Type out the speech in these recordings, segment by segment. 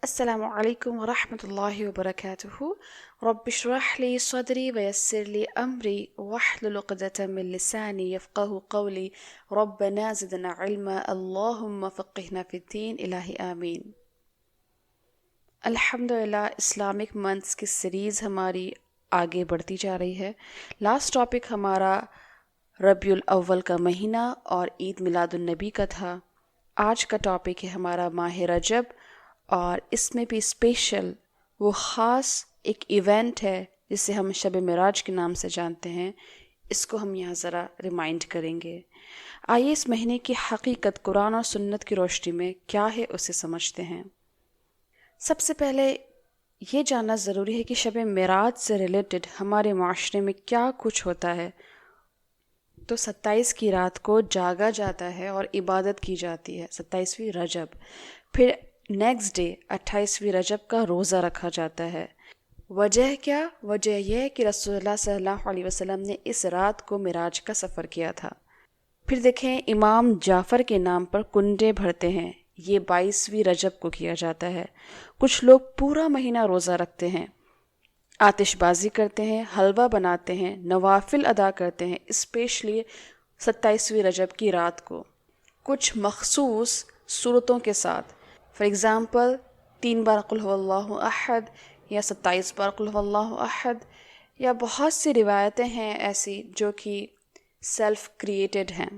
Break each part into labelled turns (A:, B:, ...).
A: السلام علیکم ورحمۃ اللہ وبرکاتہ. رب اشرح لی صدری ویسر لی امری واحلل عقدۃ من لسانی یفقہوا قولی. ربنا زدنا علما اللہم فقہنا فی الدین. الہی آمین. الحمدللہ اسلامک منتھس کی سیریز ہماری آگے بڑھتی جا رہی ہے. لاسٹ ٹاپک ہمارا ربیع الاول کا مہینہ اور عید میلاد النبی کا تھا. آج کا ٹاپک ہے ہمارا ماہ رجب، اور اس میں بھی اسپیشل وہ خاص ایک ایونٹ ہے جسے ہم شب معراج کے نام سے جانتے ہیں. اس کو ہم یہاں ذرا ریمائنڈ کریں گے. آئیے اس مہینے کی حقیقت قرآن اور سنت کی روشنی میں کیا ہے اسے سمجھتے ہیں. سب سے پہلے یہ جاننا ضروری ہے کہ شب معراج سے ریلیٹڈ ہمارے معاشرے میں کیا کچھ ہوتا ہے. تو 27 کی رات کو جاگا جاتا ہے اور عبادت کی جاتی ہے، 27ویں رجب. پھر نیکسٹ ڈے 28ویں رجب کا روزہ رکھا جاتا ہے. وجہ کیا؟ وجہ یہ ہے کہ رسول اللہ صلی اللہ علیہ وسلم نے اس رات کو معراج کا سفر کیا تھا. پھر دیکھیں امام جعفر کے نام پر کنڈے بھرتے ہیں، یہ 22ویں رجب کو کیا جاتا ہے. کچھ لوگ پورا مہینہ روزہ رکھتے ہیں، آتش بازی کرتے ہیں، حلوہ بناتے ہیں، نوافل ادا کرتے ہیں، اسپیشلی 27ویں رجب کی رات کو کچھ مخصوص صورتوں کے ساتھ. فار ایگزامپل 3 بار قل هو اللہ احد، یا 27 بار قل هو اللہ احد، یا بہت سی روایتیں ہیں ایسی جو کہ سیلف کریٹڈ ہیں.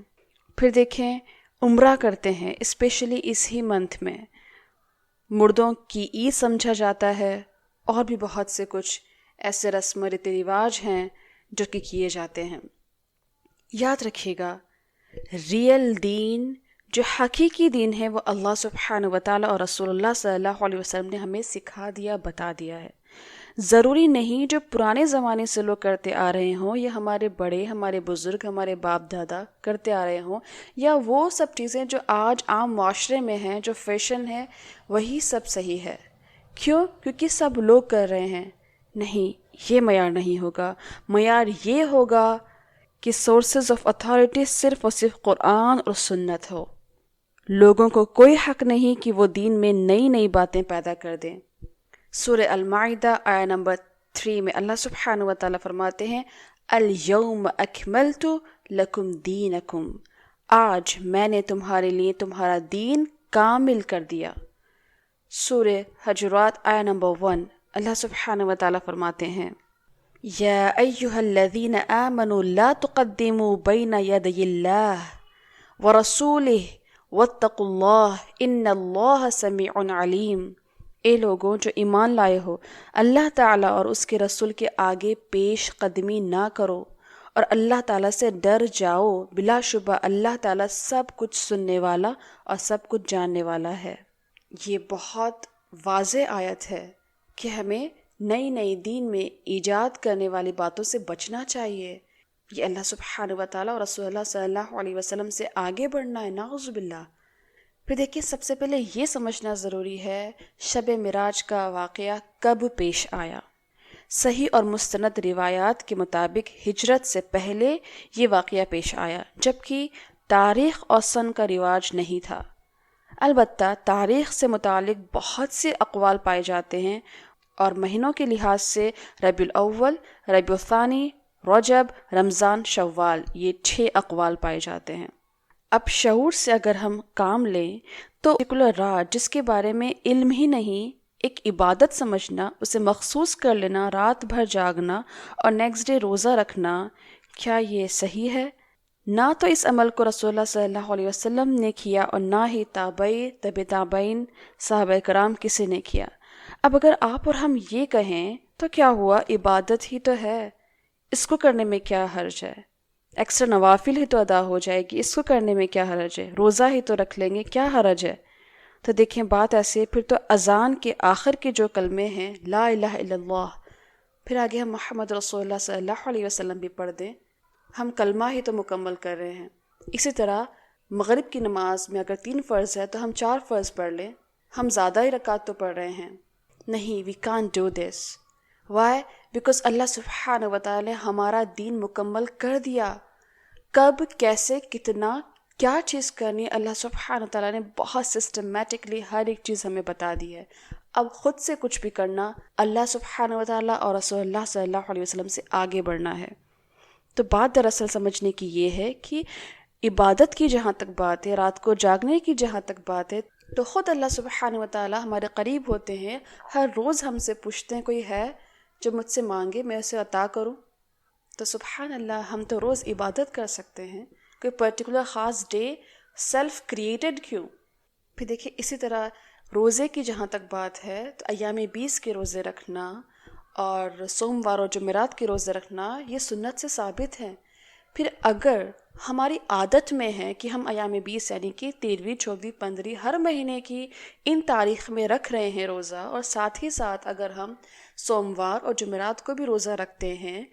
A: پھر دیکھیں عمرہ کرتے ہیں، اسپیشلی اسی منتھ میں. مردوں کی عید سمجھا جاتا ہے، اور بھی بہت سے کچھ ایسے رسم و رواج ہیں جو کہ کیے جاتے ہیں. یاد رکھیے گا، ریئل دین جو حقیقی دین ہے وہ اللہ سبحانہ وتعالیٰ اور رسول اللہ صلی اللہ علیہ وسلم نے ہمیں سکھا دیا، بتا دیا ہے. ضروری نہیں جو پرانے زمانے سے لوگ کرتے آ رہے ہوں، یا ہمارے بڑے، ہمارے بزرگ، ہمارے باپ دادا کرتے آ رہے ہوں، یا وہ سب چیزیں جو آج عام معاشرے میں ہیں، جو فیشن ہے، وہی سب صحیح ہے. کیوں؟ کیونکہ سب لوگ کر رہے ہیں. نہیں، یہ معیار نہیں ہوگا. معیار یہ ہوگا کہ سورسز آف اتھارٹی صرف اور صرف قرآن اور سنت ہو. لوگوں کو کوئی حق نہیں کہ وہ دین میں نئی نئی باتیں پیدا کر دیں. سورہ المائدہ آیہ نمبر 3 میں اللہ سبحانہ وتعالیٰ فرماتے ہیں الیوم اکملت لکم دینکم، آج میں نے تمہارے لیے تمہارا دین کامل کر دیا. سورہ حجرات آیہ نمبر 1 اللہ سبحانہ وتعالیٰ فرماتے ہیں یا ایہا الذین آمنوا لا تقدموا بین یدی اللہ ورسولہ واتقوا اللہ ان اللہ سمیع علیم. اے لوگوں جو ایمان لائے ہو، اللہ تعالیٰ اور اس کے رسول کے آگے پیش قدمی نہ کرو، اور اللہ تعالیٰ سے ڈر جاؤ. بلا شبہ اللہ تعالیٰ سب کچھ سننے والا اور سب کچھ جاننے والا ہے. یہ بہت واضح آیت ہے کہ ہمیں نئی نئی دین میں ایجاد کرنے والی باتوں سے بچنا چاہیے. یہ اللہ سبحانہ وتعالیٰ اور رسول اللہ صلی اللہ علیہ وسلم سے آگے بڑھنا ہے، نعوذ باللہ. پھر دیکھیے سب سے پہلے یہ سمجھنا ضروری ہے شب معراج کا واقعہ کب پیش آیا. صحیح اور مستند روایات کے مطابق ہجرت سے پہلے یہ واقعہ پیش آیا، جبکہ تاریخ اور سن کا رواج نہیں تھا. البتہ تاریخ سے متعلق بہت سے اقوال پائے جاتے ہیں، اور مہینوں کے لحاظ سے ربیع الاول، ربیع الثانی، رجب، رمضان، شوال، یہ 6 اقوال پائے جاتے ہیں. اب شعور سے اگر ہم کام لیں تو پرٹیکولر رات جس کے بارے میں علم ہی نہیں، ایک عبادت سمجھنا، اسے مخصوص کر لینا، رات بھر جاگنا اور نیکسٹ ڈے روزہ رکھنا، کیا یہ صحیح ہے؟ نہ تو اس عمل کو رسول اللہ صلی اللہ علیہ وسلم نے کیا، اور نہ ہی تابعی، تبع تابعین، صحابہ کرام کسی نے کیا. اب اگر آپ اور ہم یہ کہیں تو کیا ہوا، عبادت ہی تو ہے، اس کو کرنے میں کیا حرج ہے؟ ایکسٹرا نوافل ہی تو ادا ہو جائے گی، اس کو کرنے میں کیا حرج ہے؟ روزہ ہی تو رکھ لیں گے، کیا حرج ہے؟ تو دیکھیں بات ایسے. پھر تو اذان کے آخر کے جو کلمے ہیں لا الہ الا اللہ، پھر آگے ہم محمد رسول اللہ صلی اللہ علیہ وسلم بھی پڑھ دیں، ہم کلمہ ہی تو مکمل کر رہے ہیں. اسی طرح مغرب کی نماز میں اگر 3 فرض ہے تو ہم 4 فرض پڑھ لیں، ہم زیادہ ہی رکعت تو پڑھ رہے ہیں. نہیں، we can't do this. Why? Because اللہ سبحانہ وتعالی نے ہمارا دین مکمل کر دیا. کب، کیسے، کتنا، کیا چیز کرنی ہے، اللہ سبحانہ تعالیٰ نے بہت سسٹمیٹکلی ہر ایک چیز ہمیں بتا دی ہے. اب خود سے کچھ بھی کرنا، اللہ سبحانہ و تعالیٰ اور رسول اللہ صلی اللہ علیہ وسلم سے آگے بڑھنا ہے. تو بات دراصل سمجھنے کی یہ ہے کہ عبادت کی جہاں تک بات ہے، رات کو جاگنے کی جہاں تک بات ہے، تو خود اللہ سبحانہ و تعالیٰ ہمارے قریب ہوتے ہیں. ہر روز ہم سے پوچھتے ہیں کوئی ہے جو مجھ سے مانگے میں اسے عطا کروں. تو سبحان اللہ، ہم تو روز عبادت کر سکتے ہیں. کوئی پرٹیکولر خاص ڈے سیلف کریٹڈ کیوں؟ پھر دیکھیں اسی طرح روزے کی جہاں تک بات ہے تو ایام 20 کے روزے رکھنا اور سوموار اور جمعرات کے روزے رکھنا یہ سنت سے ثابت ہے. پھر اگر ہماری عادت میں ہے کہ ہم ایام 20 یعنی کہ 13ویں 14ویں 15ویں ہر مہینے کی ان تاریخ میں رکھ رہے ہیں روزہ، اور ساتھ ہی ساتھ اگر ہم سوموار اور جمعرات کو بھی روزہ رکھتے ہیں،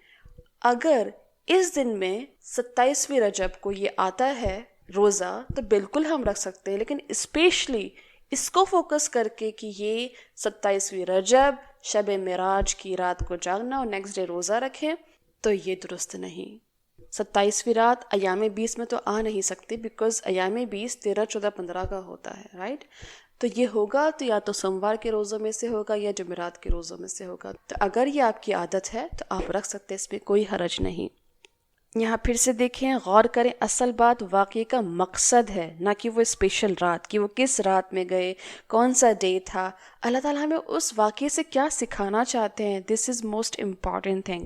A: اگر اس دن میں 27ویں رجب کو یہ آتا ہے روزہ تو بالکل ہم رکھ سکتے ہیں. لیکن اسپیشلی اس کو فوکس کر کے کہ یہ 27ویں رجب شب معراج کی رات کو جاگنا اور نیکسٹ ڈے روزہ رکھیں، تو یہ درست نہیں. 27ویں رات ایام 20 میں تو آ نہیں سکتی، بیکاز ایام 20 13 14 15 کا ہوتا ہے، رائٹ؟ تو یہ ہوگا تو یا تو سوموار کے روزوں میں سے ہوگا یا جمعرات کے روزوں میں سے ہوگا. تو اگر یہ آپ کی عادت ہے تو آپ رکھ سکتے ہیں، اس میں کوئی حرج نہیں. یہاں پھر سے دیکھیں، غور کریں، اصل بات واقعے کا مقصد ہے، نہ کہ وہ اسپیشل رات، کہ وہ کس رات میں گئے، کون سا ڈے تھا. اللہ تعالیٰ ہمیں اس واقعے سے کیا سکھانا چاہتے ہیں، دس از موسٹ امپورٹنٹ تھنگ.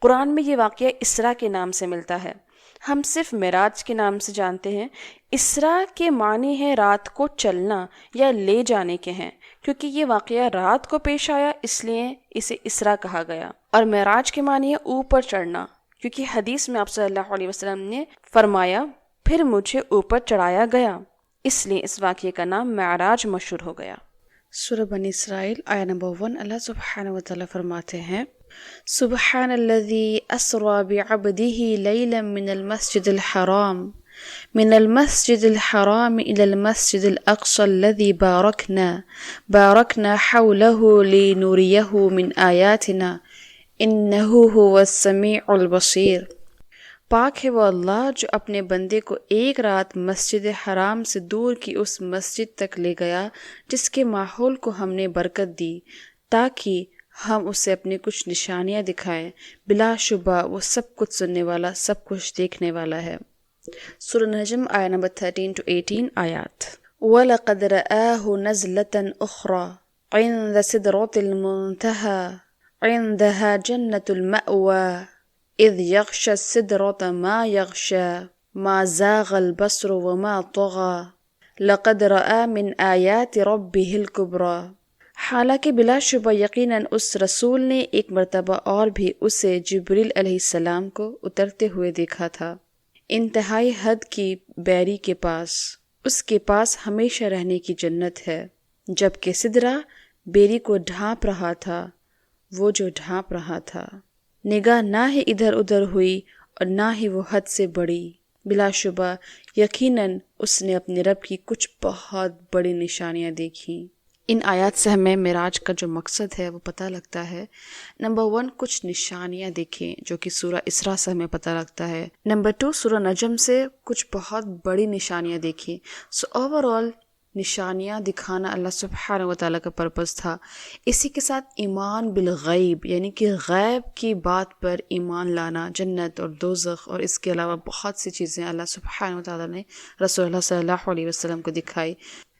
A: قرآن میں یہ واقعہ اسراء کے نام سے ملتا ہے، ہم صرف معراج کے نام سے جانتے ہیں. اسراء کے معنی ہے رات کو چلنا یا لے جانے کے ہیں، کیونکہ یہ واقعہ رات کو پیش آیا اس لیے اسے اسراء کہا گیا. اور معراج کے معنی ہے اوپر چڑھنا، کیونکہ حدیث میں آپ صلی اللہ علیہ وسلم نے فرمایا پھر مجھے اوپر چڑھایا گیا، اس لیے اس واقعے کا نام معراج مشہور ہو گیا. سورہ بنی اسرائیل آیہ نمبر 1، اللہ سبحانہ وتعالیٰ فرماتے ہیں سبحان الذی اسری بعبدہ لیلا من المسجد الحرام الى المسجد الاقصى الذي باركنا حوله لنريه من آیاتنا انه هو السمیع البصیر. پاک ہے وہ اللہ جو اپنے بندے کو ایک رات مسجد حرام سے دور کی اس مسجد تک لے گیا جس کے ماحول کو ہم نے برکت دی تاکہ ہم اسے اپنے کچھ نشانیاں دکھائیں. بلا شبہ وہ سب کچھ سننے والا، سب کچھ دیکھنے والا ہے. سورہ نجم آیہ نمبر 13 to 18 آیات. وَلَقَدْ رَآهُ نَزْلَةً أُخْرَى عِنْدَ سِدْرَةِ الْمُنْتَهَى عِنْدَهَا جَنَّةُ الْمَأْوَى إِذْ يَغْشَى السِّدْرَةَ مَا يَغْشَى مَا زَاغَ الْبَصَرُ وَمَا طَغَى لَقَدْ رَآ مِنْ آيَاتِ رَبِّهِ الْكُبْرَى. حالانکہ بلا شبہ یقیناً اس رسول نے ایک مرتبہ اور بھی اسے جبریل علیہ السلام کو اترتے ہوئے دیکھا تھا انتہائی حد کی بیری کے پاس. اس کے پاس ہمیشہ رہنے کی جنت ہے، جبکہ سدرہ بیری کو ڈھانپ رہا تھا. وہ جو ڈھانپ رہا تھا، نگاہ نہ ہی ادھر ادھر ہوئی اور نہ ہی وہ حد سے بڑی. بلا شبہ یقیناً اس نے اپنے رب کی کچھ بہت بڑی نشانیاں دیکھیں. ان آیات سے ہمیں معراج کا جو مقصد ہے وہ پتہ لگتا ہے. نمبر 1 کچھ نشانیاں دیکھیں جو کہ سورہ اسراء سے ہمیں پتہ لگتا ہے. نمبر 2 سورہ نجم سے کچھ بہت بڑی نشانیاں دیکھیں. سو اوور آل نشانیاں دکھانا اللہ سبحانہ و تعالیٰ کا پرپس تھا. اسی کے ساتھ ایمان بالغیب یعنی کہ غیب کی بات پر ایمان لانا، جنت اور دوزخ اور اس کے علاوہ بہت سی چیزیں اللہ سبحانہ و تعالیٰ نے رسول اللہ صلی اللہ علیہ وسلم کو دکھائی.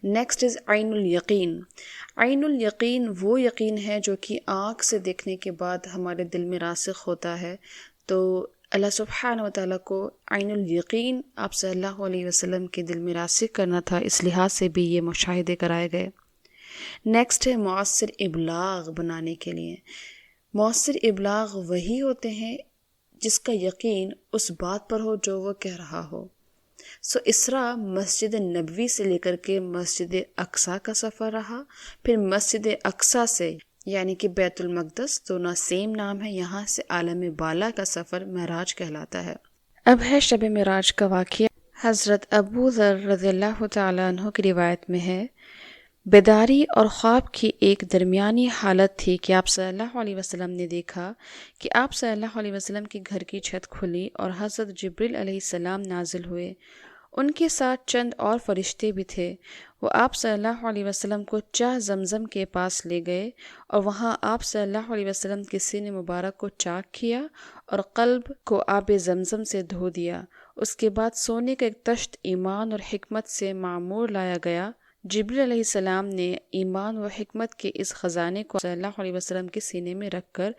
A: نیکسٹ از عین الیقین. عین الیقین وہ یقین ہے جو کہ آنکھ سے دیکھنے کے بعد ہمارے دل میں راسخ ہوتا ہے. تو اللہ سبحانہ و تعالیٰ کو عین الیقین آپ صلی اللہ علیہ وسلم کے دل میں راسخ کرنا تھا، اس لحاظ سے بھی یہ مشاہدے کرائے گئے. نیکسٹ ہے مؤثر ابلاغ بنانے کے لیے. مؤثر ابلاغ وہی ہوتے ہیں جس کا یقین اس بات پر ہو جو وہ کہہ رہا ہو. سو اسراء مسجد نبوی سے لے کر کے مسجد اقصیٰ کا سفر رہا، پھر مسجد اقصیٰ سے یعنی کہ بیت المقدس، دونوں سیم نام ہے، یہاں سے عالم بالا کا سفر معراج کہلاتا ہے. اب ہے شب معراج کا واقعہ. حضرت ابو ذر رضی اللہ تعالیٰ عنہ کی روایت میں ہے بیداری اور خواب کی ایک درمیانی حالت تھی کہ آپ صلی اللہ علیہ وسلم نے دیکھا کہ آپ صلی اللہ علیہ وسلم کے گھر کی چھت کھلی اور حضرت جبریل علیہ السلام نازل ہوئے. ان کے ساتھ چند اور فرشتے بھی تھے۔ وہ آپ صلی اللہ علیہ وسلم کو چاہ زمزم کے پاس لے گئے اور وہاں آپ صلی اللہ علیہ وسلم کے سینے مبارک کو چاک کیا اور قلب کو آب زمزم سے دھو دیا۔ اس کے بعد سونے کا ایک تشت ایمان اور حکمت سے معمور لایا گیا۔ جبریل علیہ السلام نے ایمان و حکمت کے اس خزانے کو صلی اللہ علیہ وسلم کے سینے میں رکھ کر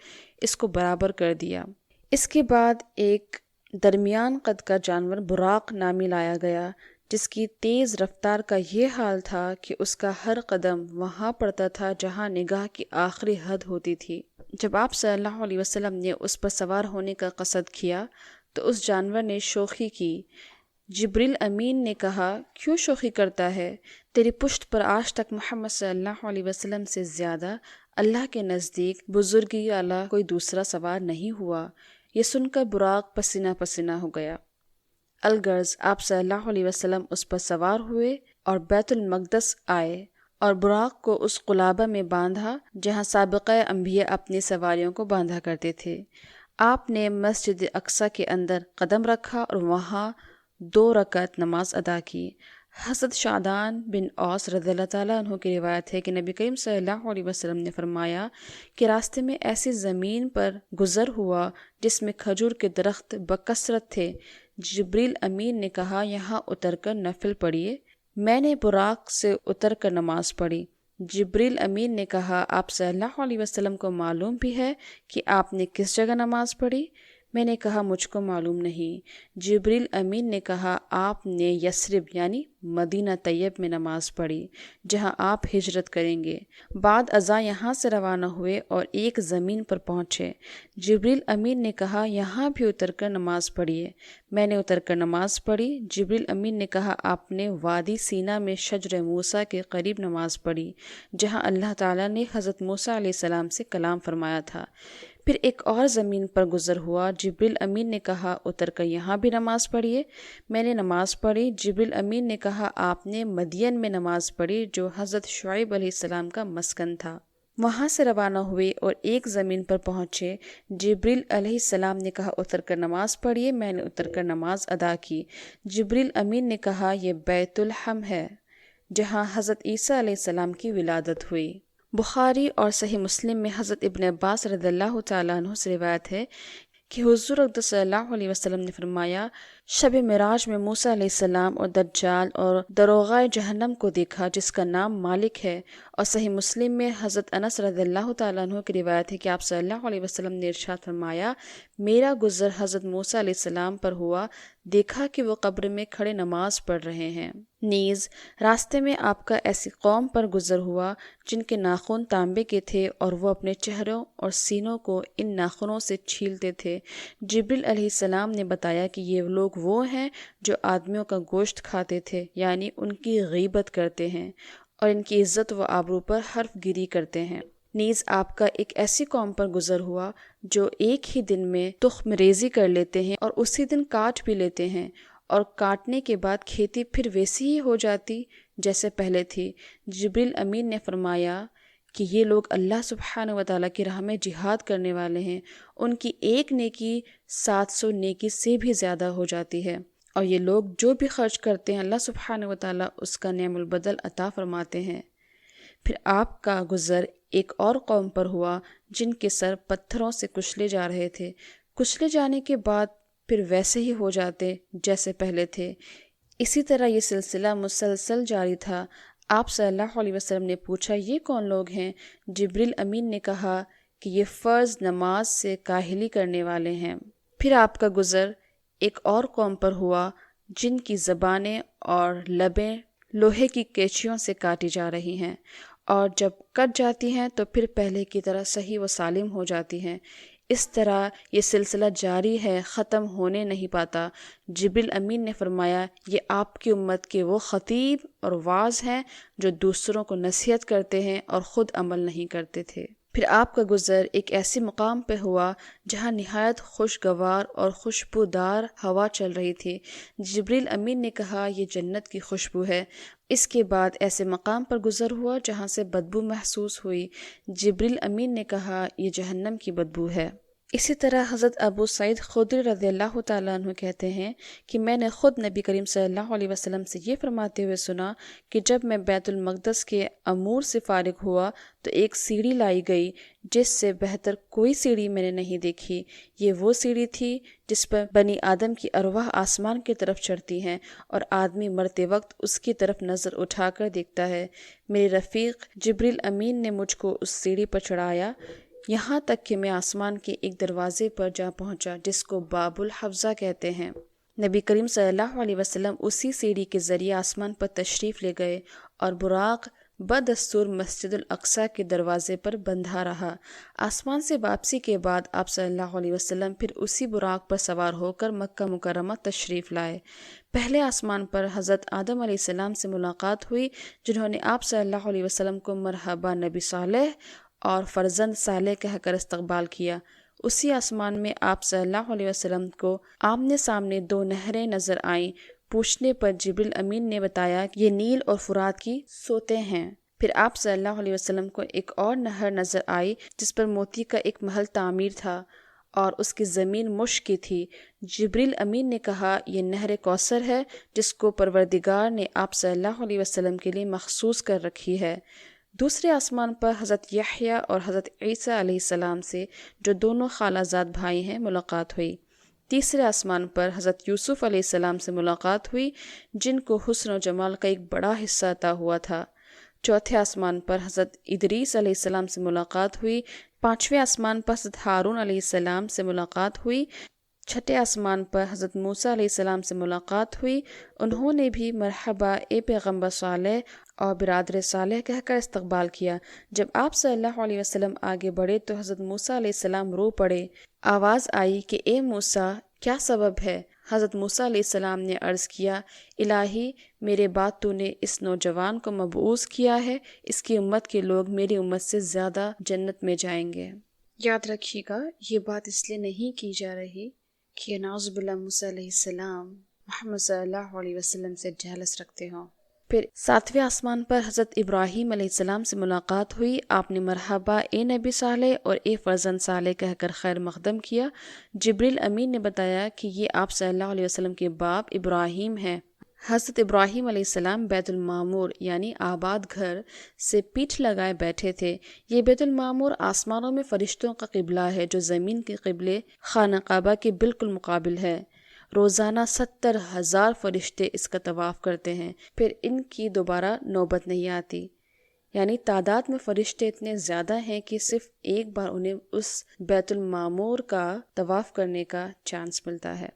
A: اس کو برابر کر دیا۔ اس کے بعد ایک درمیان قد کا جانور براق نامی لایا گیا، جس کی تیز رفتار کا یہ حال تھا کہ اس کا ہر قدم وہاں پڑتا تھا جہاں نگاہ کی آخری حد ہوتی تھی۔ جب آپ صلی اللہ علیہ وسلم نے اس پر سوار ہونے کا قصد کیا تو اس جانور نے شوخی کی۔ جبریل امین نے کہا، کیوں شوخی کرتا ہے؟ تیری پشت پر آج تک محمد صلی اللہ علیہ وسلم سے زیادہ اللہ کے نزدیک بزرگی والا کوئی دوسرا سوار نہیں ہوا۔ یہ سن کر براق پسینہ پسینہ ہو گیا۔ الغرض آپ صلی اللہ علیہ وسلم اس پر سوار ہوئے اور بیت المقدس آئے اور براق کو اس قلابہ میں باندھا جہاں سابقہ انبیاء اپنی سواریوں کو باندھا کرتے تھے۔ آپ نے مسجد اقصی کے اندر قدم رکھا اور وہاں 2 رکعت نماز ادا کی۔ حضرت شعدان بن اوس رضی اللہ تعالیٰ عنہ کی روایت ہے کہ نبی کریم صلی اللہ علیہ وسلم نے فرمایا کہ راستے میں ایسی زمین پر گزر ہوا جس میں کھجور کے درخت بکثرت تھے۔ جبریل امین نے کہا، یہاں اتر کر نفل پڑھیے۔ میں نے براق سے اتر کر نماز پڑھی۔ جبریل امین نے کہا، آپ صلی اللہ علیہ وسلم کو معلوم بھی ہے کہ آپ نے کس جگہ نماز پڑھی؟ میں نے کہا، مجھ کو معلوم نہیں۔ جبریل امین نے کہا، آپ نے یثرب یعنی مدینہ طیب میں نماز پڑھی جہاں آپ ہجرت کریں گے۔ بعد ازاں یہاں سے روانہ ہوئے اور ایک زمین پر پہنچے۔ جبریل امین نے کہا، یہاں بھی اتر کر نماز پڑھیے۔ میں نے اتر کر نماز پڑھی۔ جبریل امین نے کہا، آپ نے وادی سینا میں شجر موسیٰ کے قریب نماز پڑھی جہاں اللہ تعالیٰ نے حضرت موسیٰ علیہ السلام سے کلام فرمایا تھا۔ پھر ایک اور زمین پر گزر ہوا۔ جبریل امین نے کہا، اتر کر یہاں بھی نماز پڑھیے۔ میں نے نماز پڑھی۔ جبریل امین نے کہا، آپ نے مدین میں نماز پڑھی جو حضرت شعیب علیہ السلام کا مسکن تھا۔ وہاں سے روانہ ہوئے اور ایک زمین پر پہنچے۔ جبریل علیہ السلام نے کہا، اتر کر نماز پڑھیے۔ میں نے اتر کر نماز ادا کی۔ جبریل امین نے کہا، یہ بیت الحم ہے جہاں حضرت عیسیٰ علیہ السلام کی ولادت ہوئی۔ بخاری اور صحیح مسلم میں حضرت ابن عباس رضی اللہ تعالیٰ عنہ سے روایت ہے کہ حضور اقدس صلی اللہ علیہ وسلم نے فرمایا، شب معراج میں موسیٰ علیہ السلام اور دجال اور دروغۂ جہنم کو دیکھا جس کا نام مالک ہے۔ اور صحیح مسلم میں حضرت انس رضی اللہ تعالیٰ عنہ کی روایت ہے کہ آپ صلی اللہ علیہ وسلم نے ارشاد فرمایا، میرا گزر حضرت موسیٰ علیہ السلام پر ہوا، دیکھا کہ وہ قبر میں کھڑے نماز پڑھ رہے ہیں۔ نیز راستے میں آپ کا ایسی قوم پر گزر ہوا جن کے ناخن تانبے کے تھے اور وہ اپنے چہروں اور سینوں کو ان ناخنوں سے چھیلتے تھے۔ جبریل علیہ السلام نے بتایا کہ یہ لوگ وہ ہیں جو آدمیوں کا گوشت کھاتے تھے، یعنی ان کی غیبت کرتے ہیں اور ان کی عزت و آبرو پر حرف گیری کرتے ہیں۔ نیز آپ کا ایک ایسی قوم پر گزر ہوا جو ایک ہی دن میں تخم ریزی کر لیتے ہیں اور اسی دن کاٹ بھی لیتے ہیں، اور کاٹنے کے بعد کھیتی پھر ویسی ہی ہو جاتی جیسے پہلے تھی۔ جبریل امین نے فرمایا کہ یہ لوگ اللہ سبحانہ و تعالیٰ کی راہ میں جہاد کرنے والے ہیں، ان کی ایک نیکی 700 نیکی سے بھی زیادہ ہو جاتی ہے، اور یہ لوگ جو بھی خرچ کرتے ہیں اللہ سبحانہ و تعالیٰ اس کا نعم البدل عطا فرماتے ہیں۔ پھر آپ کا گزر ایک اور قوم پر ہوا جن کے سر پتھروں سے کچلے جا رہے تھے، کچلے جانے کے بعد پھر ویسے ہی ہو جاتے جیسے پہلے تھے۔ اسی طرح یہ سلسلہ مسلسل جاری تھا۔ آپ صلی اللہ علیہ وسلم نے پوچھا، یہ کون لوگ ہیں؟ جبریل امین نے کہا کہ یہ فرض نماز سے کاہلی کرنے والے ہیں۔ پھر آپ کا گزر ایک اور قوم پر ہوا جن کی زبانیں اور لبیں لوہے کی کیچیوں سے کاٹی جا رہی ہیں، اور جب کٹ جاتی ہیں تو پھر پہلے کی طرح صحیح و سالم ہو جاتی ہیں۔ اس طرح یہ سلسلہ جاری ہے، ختم ہونے نہیں پاتا۔ جبریل امین نے فرمایا، یہ آپ کی امت کے وہ خطیب اور واعظ ہیں جو دوسروں کو نصیحت کرتے ہیں اور خود عمل نہیں کرتے تھے۔ پھر آپ کا گزر ایک ایسے مقام پہ ہوا جہاں نہایت خوشگوار اور خوشبودار ہوا چل رہی تھی۔ جبریل امین نے کہا، یہ جنت کی خوشبو ہے۔ اس کے بعد ایسے مقام پر گزر ہوا جہاں سے بدبو محسوس ہوئی۔ جبریل امین نے کہا، یہ جہنم کی بدبو ہے۔ اسی طرح حضرت ابو سعید خدری رضی اللہ تعالیٰ عنہ کہتے ہیں کہ میں نے خود نبی کریم صلی اللہ علیہ وسلم سے یہ فرماتے ہوئے سنا کہ جب میں بیت المقدس کے امور سے فارغ ہوا تو ایک سیڑھی لائی گئی جس سے بہتر کوئی سیڑھی میں نے نہیں دیکھی۔ یہ وہ سیڑھی تھی جس پر بنی آدم کی ارواح آسمان کی طرف چڑھتی ہیں اور آدمی مرتے وقت اس کی طرف نظر اٹھا کر دیکھتا ہے۔ میرے رفیق جبریل امین نے مجھ کو اس سیڑھی پر چڑھایا یہاں تک کہ میں آسمان کے ایک دروازے پر جا پہنچا جس کو باب الحفظہ کہتے ہیں۔ نبی کریم صلی اللہ علیہ وسلم اسی سیڑھی کے ذریعے آسمان پر تشریف لے گئے اور براق بدستور مسجد الاقصیٰ کے دروازے پر بندھا رہا۔ آسمان سے واپسی کے بعد آپ صلی اللہ علیہ وسلم پھر اسی براق پر سوار ہو کر مکہ مکرمہ تشریف لائے۔ پہلے آسمان پر حضرت آدم علیہ السلام سے ملاقات ہوئی جنہوں نے آپ صلی اللہ علیہ وسلم کو مرحبا نبی صالح اور فرزند صالح کہہ کر استقبال کیا۔ اسی آسمان میں آپ صلی اللہ علیہ وسلم کو آمنے سامنے دو نہریں نظر آئیں۔ پوچھنے پر جبریل امین نے بتایا کہ یہ نیل اور فرات کی سوتیں ہیں۔ پھر آپ صلی اللہ علیہ وسلم کو ایک اور نہر نظر آئی جس پر موتی کا ایک محل تعمیر تھا اور اس کی زمین مشک کی تھی۔ جبریل امین نے کہا یہ نہر کوثر ہے جس کو پروردگار نے آپ صلی اللہ علیہ وسلم کے لیے مخصوص کر رکھی ہے۔ دوسرے آسمان پر حضرت یحییٰ اور حضرت عیسیٰ علیہ السلام سے جو دونوں خالہ زاد بھائی ہیں ملاقات ہوئی۔ تیسرے آسمان پر حضرت یوسف علیہ السلام سے ملاقات ہوئی جن کو حسن و جمال کا ایک بڑا حصہ عطا ہوا تھا۔ چوتھے آسمان پر حضرت ادریس علیہ السلام سے ملاقات ہوئی۔ پانچویں آسمان پر حضرت ہارون علیہ السلام سے ملاقات ہوئی۔ چھٹے آسمان پر حضرت موسیٰ علیہ السلام سے ملاقات ہوئی۔ انہوں نے بھی مرحبا اے پیغمبر صالح اور برادر صالح کہہ کر استقبال کیا۔ جب آپ صلی اللہ علیہ وسلم آگے بڑھے تو حضرت موسیٰ علیہ السلام رو پڑے۔ آواز آئی کہ اے موسیٰ کیا سبب ہے؟ حضرت موسیٰ علیہ السلام نے عرض کیا الہی میرے بعد تو نے اس نوجوان کو مبعوث کیا ہے، اس کی امت کے لوگ میری امت سے زیادہ جنت میں جائیں گے۔ یاد رکھیے گا یہ بات اس لیے نہیں کی جا رہی کہ نعوذ باللہ موسیٰ علیہ السلام محمد صلی اللہ علیہ وسلم سے جہلس رکھتے ہوں۔ پھر ساتویں آسمان پر حضرت ابراہیم علیہ السلام سے ملاقات ہوئی۔ آپ نے مرحبا اے نبی صالح اور اے فرزند صالح کہہ کر خیر مقدم کیا۔ جبریل امین نے بتایا کہ یہ آپ صلی اللہ علیہ وسلم کے باپ ابراہیم ہیں۔ حضرت ابراہیم علیہ السلام بیت المعمور یعنی آباد گھر سے پیٹھ لگائے بیٹھے تھے۔ یہ بیت المعمور آسمانوں میں فرشتوں کا قبلہ ہے جو زمین کے قبلے خانہ کعبہ کے بالکل مقابل ہے۔ روزانہ 70,000 فرشتے اس کا طواف کرتے ہیں، پھر ان کی دوبارہ نوبت نہیں آتی، یعنی تعداد میں فرشتے اتنے زیادہ ہیں کہ صرف ایک بار انہیں اس بیت المعمور کا طواف کرنے کا چانس ملتا ہے۔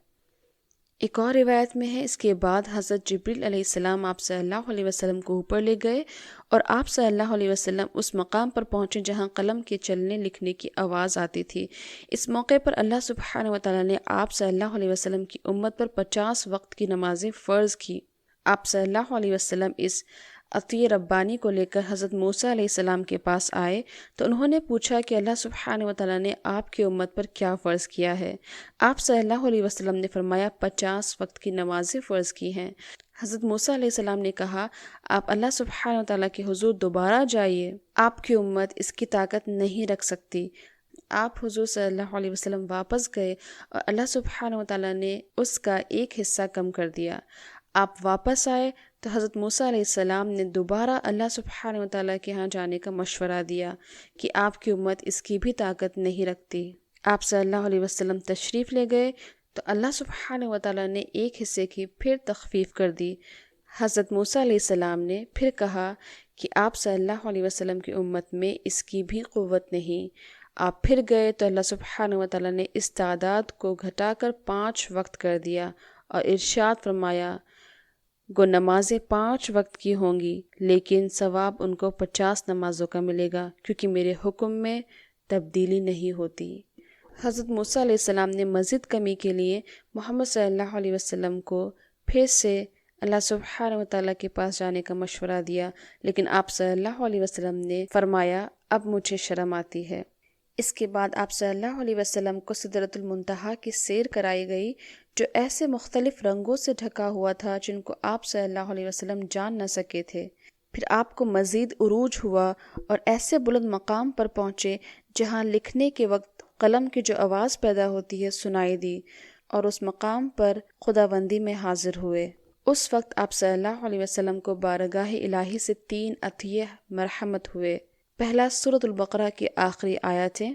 A: ایک اور روایت میں ہے اس کے بعد حضرت جبریل علیہ السلام آپ صلی اللہ علیہ وسلم کو اوپر لے گئے اور آپ صلی اللہ علیہ وسلم اس مقام پر پہنچے جہاں قلم کے چلنے لکھنے کی آواز آتی تھی۔ اس موقع پر اللہ سبحانہ وتعالیٰ نے آپ صلی اللہ علیہ وسلم کی امت پر 50 وقت کی نمازیں فرض کی۔ آپ صلی اللہ علیہ وسلم اس عطیہ ربانی کو لے کر حضرت موسیٰ علیہ السلام کے پاس آئے تو انہوں نے پوچھا کہ اللہ سبحانہ وتعالیٰ نے آپ کی امت پر کیا فرض کیا ہے؟ آپ صلی اللہ علیہ وسلم نے فرمایا 50 وقت کی نمازیں فرض کی ہیں۔ حضرت موسیٰ علیہ السلام نے کہا آپ اللہ سبحانہ وتعالیٰ کے حضور دوبارہ جائیے، آپ کی امت اس کی طاقت نہیں رکھ سکتی۔ آپ حضور صلی اللہ علیہ وسلم واپس گئے اور اللہ سبحانہ وتعالیٰ نے اس کا ایک حصہ کم کر دیا۔ آپ واپس آئے تو حضرت موسیٰ علیہ السلام نے دوبارہ اللہ سبحانہ وتعالیٰ کے ہاں جانے کا مشورہ دیا کہ آپ کی امت اس کی بھی طاقت نہیں رکھتی۔ آپ صلی اللہ علیہ وسلم تشریف لے گئے تو اللہ سبحانہ وتعالیٰ نے ایک حصے کی پھر تخفیف کر دی۔ حضرت موسیٰ علیہ السلام نے پھر کہا کہ آپ صلی اللہ علیہ وسلم کی امت میں اس کی بھی قوت نہیں۔ آپ پھر گئے تو اللہ سبحانہ وتعالیٰ نے اس تعداد کو گھٹا کر 5 وقت کر دیا اور ارشاد فرمایا گو نمازیں 5 وقت کی ہوں گی لیکن ثواب ان کو 50 نمازوں کا ملے گا کیونکہ میرے حکم میں تبدیلی نہیں ہوتی۔ حضرت موسیٰ علیہ السلام نے مزید کمی کے لیے محمد صلی اللہ علیہ وسلم کو پھر سے اللہ سبحانہ وتعالیٰ کے پاس جانے کا مشورہ دیا لیکن آپ صلی اللہ علیہ وسلم نے فرمایا اب مجھے شرم آتی ہے۔ اس کے بعد آپ صلی اللہ علیہ وسلم کو سدرۃ المنتہا کی سیر کرائی گئی جو ایسے مختلف رنگوں سے ڈھکا ہوا تھا جن کو آپ صلی اللہ علیہ وسلم جان نہ سکے تھے۔ پھر آپ کو مزید عروج ہوا اور ایسے بلند مقام پر پہنچے جہاں لکھنے کے وقت قلم کی جو آواز پیدا ہوتی ہے سنائی دی اور اس مقام پر خداوندی میں حاضر ہوئے۔ اس وقت آپ صلی اللہ علیہ وسلم کو بارگاہ الہی سے 3 عطیے مرحمت ہوئے۔ پہلا سورۃ البقرہ کی آخری آیتیں،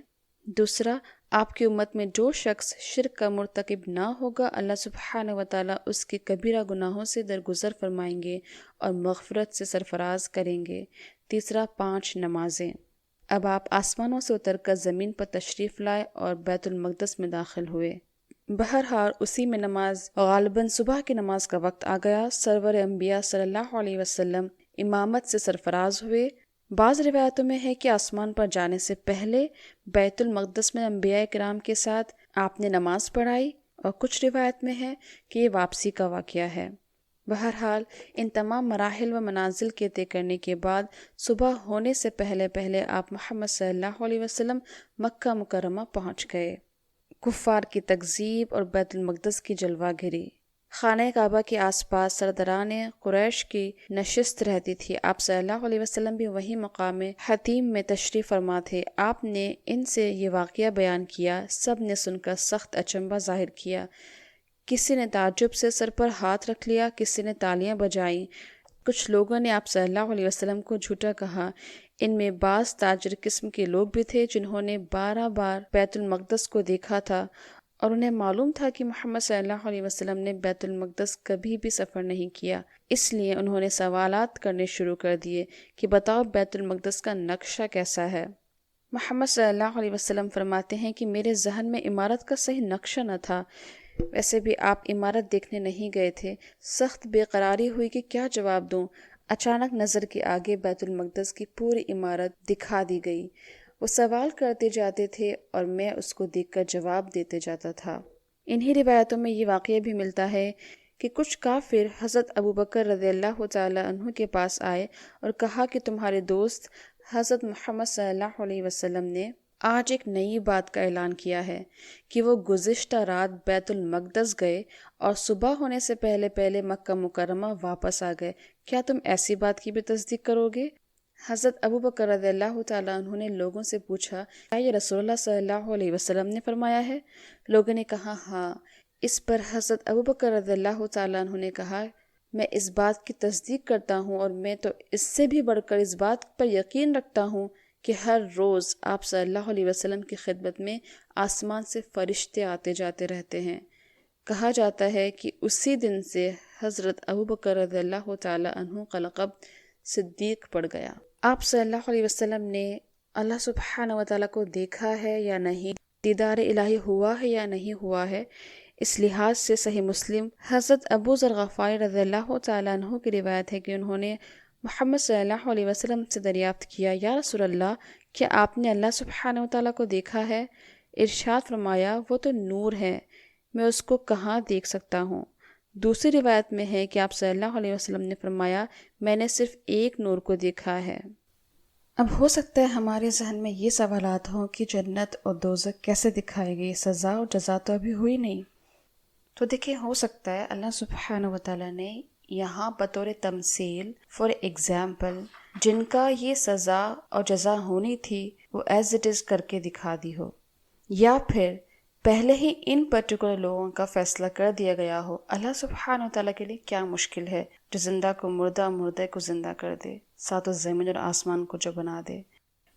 A: دوسرا آپ کی امت میں جو شخص شرک کا مرتکب نہ ہوگا اللہ سبحانہ وتعالیٰ اس کے کبیرہ گناہوں سے درگزر فرمائیں گے اور مغفرت سے سرفراز کریں گے، تیسرا 5 نمازیں۔ اب آپ آسمانوں سے اتر کر زمین پر تشریف لائے اور بیت المقدس میں داخل ہوئے۔ بہرحال اسی میں نماز غالباً صبح کی نماز کا وقت آ گیا۔ سرور انبیاء صلی اللہ علیہ وسلم امامت سے سرفراز ہوئے۔ بعض روایتوں میں ہے کہ آسمان پر جانے سے پہلے بیت المقدس میں انبیاء کرام کے ساتھ آپ نے نماز پڑھائی، اور کچھ روایت میں ہے کہ یہ واپسی کا واقعہ ہے۔ بہرحال ان تمام مراحل و منازل کے طے کرنے کے بعد صبح ہونے سے پہلے آپ محمد صلی اللہ علیہ وسلم مکہ مکرمہ پہنچ گئے۔ کفار کی تکذیب اور بیت المقدس کی جلوہ گری۔ خانہ کعبہ کے آس پاس سرداران قریش کی نشست رہتی تھی۔ آپ صلی اللہ علیہ وسلم بھی وہی مقام حتیم میں تشریف فرما تھے۔ آپ نے ان سے یہ واقعہ بیان کیا، سب نے سن کر سخت اچنبھا ظاہر کیا۔ کسی نے تعجب سے سر پر ہاتھ رکھ لیا، کسی نے تالیاں بجائیں۔ کچھ لوگوں نے آپ صلی اللہ علیہ وسلم کو جھوٹا کہا۔ ان میں بعض تاجر قسم کے لوگ بھی تھے جنہوں نے 12 بار بیت المقدس کو دیکھا تھا، اور انہیں معلوم تھا کہ محمد صلی اللہ علیہ وسلم نے بیت المقدس کبھی بھی سفر نہیں کیا۔ اس لیے انہوں نے سوالات کرنے شروع کر دیے کہ بتاؤ بیت المقدس کا نقشہ کیسا ہے؟ محمد صلی اللہ علیہ وسلم فرماتے ہیں کہ میرے ذہن میں عمارت کا صحیح نقشہ نہ تھا۔ ویسے بھی آپ عمارت دیکھنے نہیں گئے تھے۔ سخت بے قراری ہوئی کہ کیا جواب دوں۔ اچانک نظر کے آگے بیت المقدس کی پوری عمارت دکھا دی گئی۔ وہ سوال کرتے جاتے تھے اور میں اس کو دیکھ کر جواب دیتے جاتا تھا۔ انہی روایتوں میں یہ واقعہ بھی ملتا ہے کہ کچھ کافر حضرت ابوبکر رضی اللہ تعالی عنہ کے پاس آئے اور کہا کہ تمہارے دوست حضرت محمد صلی اللہ علیہ وسلم نے آج ایک نئی بات کا اعلان کیا ہے کہ وہ گزشتہ رات بیت المقدس گئے اور صبح ہونے سے پہلے مکہ مکرمہ واپس آ گئے۔ کیا تم ایسی بات کی بھی تصدیق کرو گے؟ حضرت ابوبکر رضی اللہ تعالیٰ عنہ نے لوگوں سے پوچھا، کیا یہ رسول اللہ صلی اللہ علیہ وسلم نے فرمایا ہے؟ لوگوں نے کہا ہاں۔ اس پر حضرت ابوبکر رضی اللہ تعالیٰ عنہ نے کہا، میں اس بات کی تصدیق کرتا ہوں، اور میں تو اس سے بھی بڑھ کر اس بات پر یقین رکھتا ہوں کہ ہر روز آپ صلی اللہ علیہ وسلم کی خدمت میں آسمان سے فرشتے آتے جاتے رہتے ہیں۔ کہا جاتا ہے کہ اسی دن سے حضرت ابوبکر رضی اللہ تعالیٰ عنہ کا لقب صدیق پڑ گیا۔ آپ صلی اللہ علیہ وسلم نے اللہ سبحانہ وتعالیٰ کو دیکھا ہے یا نہیں، دیدار الہی ہوا ہے یا نہیں ہوا ہے، اس لحاظ سے صحیح مسلم حضرت ابو ذر غفاری رضی اللہ تعالیٰ عنہ کی روایت ہے کہ انہوں نے محمد صلی اللہ علیہ وسلم سے دریافت کیا، یا رسول اللہ، کیا آپ نے اللہ سبحانہ وتعالیٰ کو دیکھا ہے؟ ارشاد فرمایا، وہ تو نور ہے، میں اس کو کہاں دیکھ سکتا ہوں۔ دوسری روایت میں ہے کہ آپ صلی اللہ علیہ وسلم نے فرمایا، میں نے صرف ایک نور کو دیکھا ہے۔ اب ہو سکتا ہے ہمارے ذہن میں یہ سوالات ہوں کہ جنت اور دوزخ کیسے دکھائے گئی، سزا اور جزا تو ابھی ہوئی نہیں۔ تو دیکھیں، ہو سکتا ہے اللہ سبحانہ وتعالیٰ نے یہاں بطور تمثیل، فار ایگزامپل، جن کا یہ سزا اور جزا ہونی تھی وہ ایز اٹ از کر کے دکھا دی ہو، یا پھر پہلے ہی ان پرٹیکولر لوگوں کا فیصلہ کر دیا گیا ہو۔ اللہ سبحانہ وتعالیٰ کے لیے کیا مشکل ہے، جو زندہ کو مردہ، مردے کو زندہ کر دے، ساتوں زمین اور آسمان کو جو بنا دے۔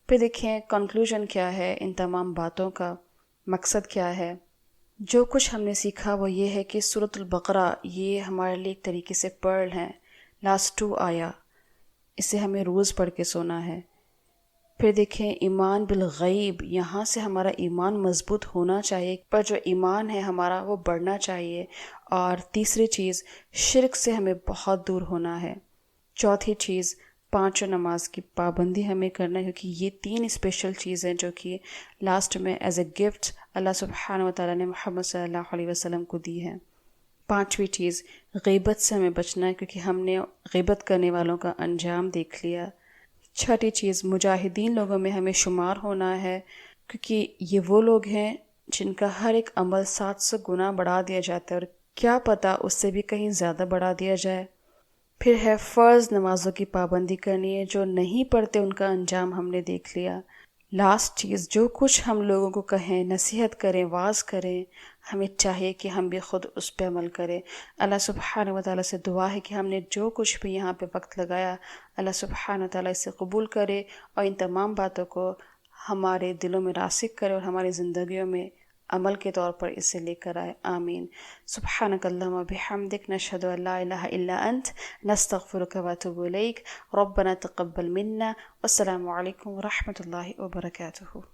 A: پھر دیکھیں کنکلوژن کیا ہے ان تمام باتوں کا، مقصد کیا ہے۔ جو کچھ ہم نے سیکھا وہ یہ ہے کہ سورۃ البقرہ یہ ہمارے لیے ایک طریقے سے پرل ہے، لاسٹ 2 آیا، اسے ہمیں روز پڑھ کے سونا ہے۔ پھر دیکھیں ایمان بالغیب، یہاں سے ہمارا ایمان مضبوط ہونا چاہیے، پر جو ایمان ہے ہمارا وہ بڑھنا چاہیے۔ اور تیسری چیز، شرک سے ہمیں بہت دور ہونا ہے۔ چوتھی چیز، 5 نماز کی پابندی ہمیں کرنا ہے، کیونکہ یہ 3 اسپیشل چیزیں جو کہ لاسٹ میں ایز اے گفٹ اللہ سبحانہ وتعالیٰ نے محمد صلی اللہ علیہ وسلم کو دی ہے۔ 5ویں چیز، غیبت سے ہمیں بچنا ہے، کیونکہ ہم نے غیبت کرنے والوں کا انجام دیکھ لیا۔ 6ٹھی چیز، مجاہدین لوگوں میں ہمیں شمار ہونا ہے، کیونکہ یہ وہ لوگ ہیں جن کا ہر ایک عمل 700 گنا بڑھا دیا جاتا ہے، اور کیا پتہ اس سے بھی کہیں زیادہ بڑھا دیا جائے۔ پھر ہے فرض نمازوں کی پابندی کرنی ہے، جو نہیں پڑھتے ان کا انجام ہم نے دیکھ لیا۔ لاسٹ چیز، جو کچھ ہم لوگوں کو کہیں، نصیحت کریں، واعظ کریں، ہمیں چاہیے کہ ہم بھی خود اس پہ عمل کریں۔ اللہ سبحانہ و تعالیٰ سے دعا ہے کہ ہم نے جو کچھ بھی یہاں پہ وقت لگایا، اللہ سبحانہ و تعالیٰ اسے قبول کرے اور ان تمام باتوں کو ہمارے دلوں میں راسخ کرے اور ہماری زندگیوں میں عمل کے طور پر اسے لے کر آئے، آمین۔ سبحانک اللہم بحمدک، نشہد ان لا الہ الا انت، نستغفرک واتوب الیک، ربنا تقبل منا، والسلام علیکم ورحمۃ اللہ وبرکاتہ۔